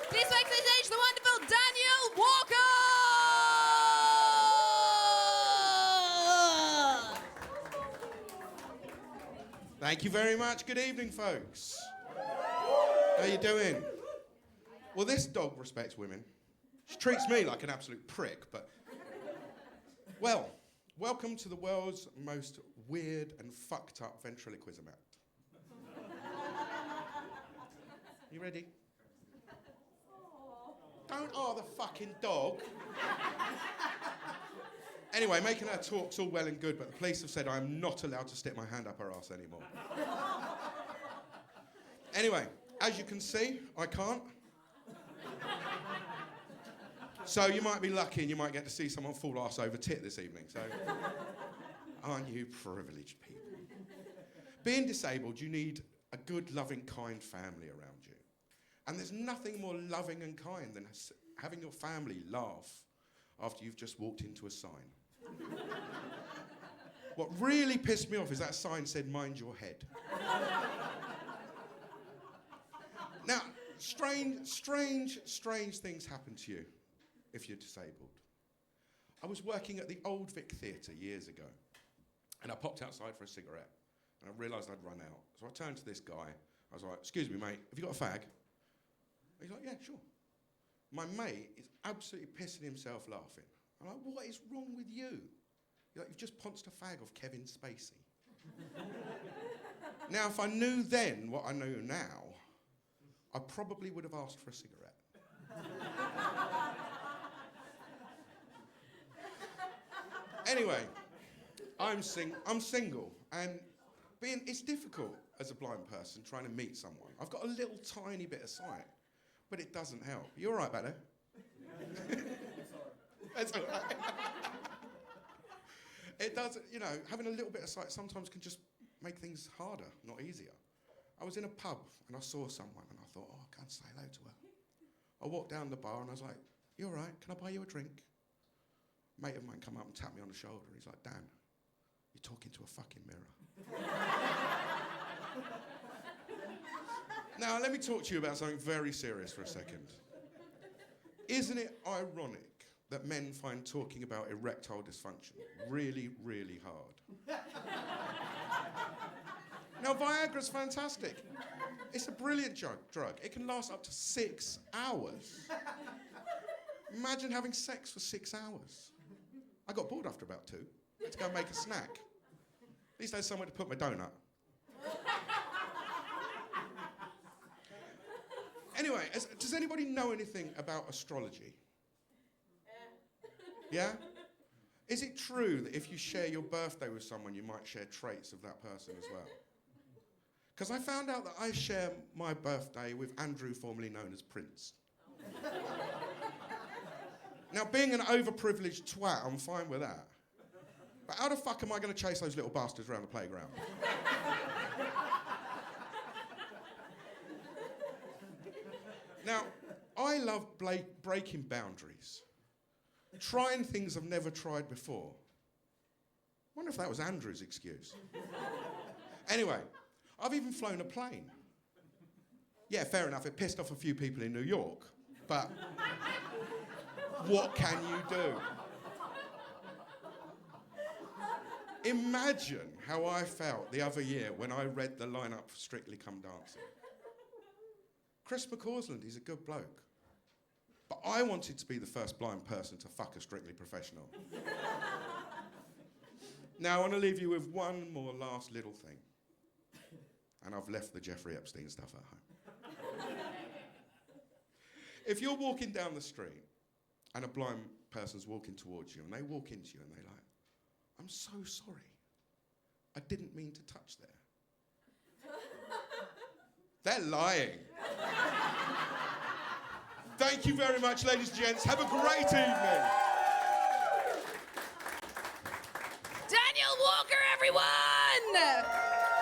Please make the stage the wonderful Daniel Walker! Thank you very much. Good evening, folks. How you doing? Well, this dog respects women. She treats me like an absolute prick, but... Well, welcome to the world's most weird and fucked up ventriloquism act. You ready? Don't the fucking dog. Anyway, making her talk's all well and good, but the police have said I'm not allowed to stick my hand up her arse anymore. Anyway, as you can see, I can't. So you might be lucky and you might get to see someone fall arse over tit this evening, so... Aren't you privileged people? Being disabled, you need a good, loving, kind family around you. And there's nothing more loving and kind than having your family laugh after you've just walked into a sign. What really pissed me off is that sign said, "Mind your head." Now, strange things happen to you if you're disabled. I was working at the Old Vic Theatre years ago, and I popped outside for a cigarette, and I realised I'd run out. So I turned to this guy. I was like, "Excuse me, mate, have you got a fag?" He's like, "Yeah, sure." My mate is absolutely pissing himself laughing. I'm like, "What is wrong with you?" He's like, "You've just pounced a fag off Kevin Spacey." Now, if I knew then what I know now, I probably would have asked for a cigarette. Anyway, I'm single, and it's difficult as a blind person trying to meet someone. I've got a little tiny bit of sight, but it doesn't help. You all right back there? That's all right. It does, having a little bit of sight sometimes can just make things harder, not easier. I was in a pub and I saw someone and I thought, I can't say hello to her. I walked down the bar and I was like, "You all right? Can I buy you a drink?" A mate of mine come up and tapped me on the shoulder. He's like, "Dan, you're talking to a fucking mirror." Now, let me talk to you about something very serious for a second. Isn't it ironic that men find talking about erectile dysfunction really, really hard? Now, Viagra's fantastic. It's a brilliant drug. It can last up to 6 hours. Imagine having sex for 6 hours. I got bored after about 2. I had to go and make a snack. At least I had somewhere to put my donut. Anyway, does anybody know anything about astrology? Yeah? Is it true that if you share your birthday with someone, you might share traits of that person as well? Because I found out that I share my birthday with Andrew, formerly known as Prince. Now, being an overprivileged twat, I'm fine with that. But how the fuck am I going to chase those little bastards around the playground? Now, I love breaking boundaries. Trying things I've never tried before. I wonder if that was Andrew's excuse. Anyway, I've even flown a plane. Yeah, fair enough, it pissed off a few people in New York, but what can you do? Imagine how I felt the other year when I read the lineup for Strictly Come Dancing. Chris McCausland, he's a good bloke. But I wanted to be the first blind person to fuck a Strictly professional. Now, I want to leave you with one more last little thing. And I've left the Jeffrey Epstein stuff at home. If you're walking down the street and a blind person's walking towards you and they walk into you and they're like, "I'm so sorry. I didn't mean to touch there." They're lying. Thank you very much, ladies and gents. Have a great evening.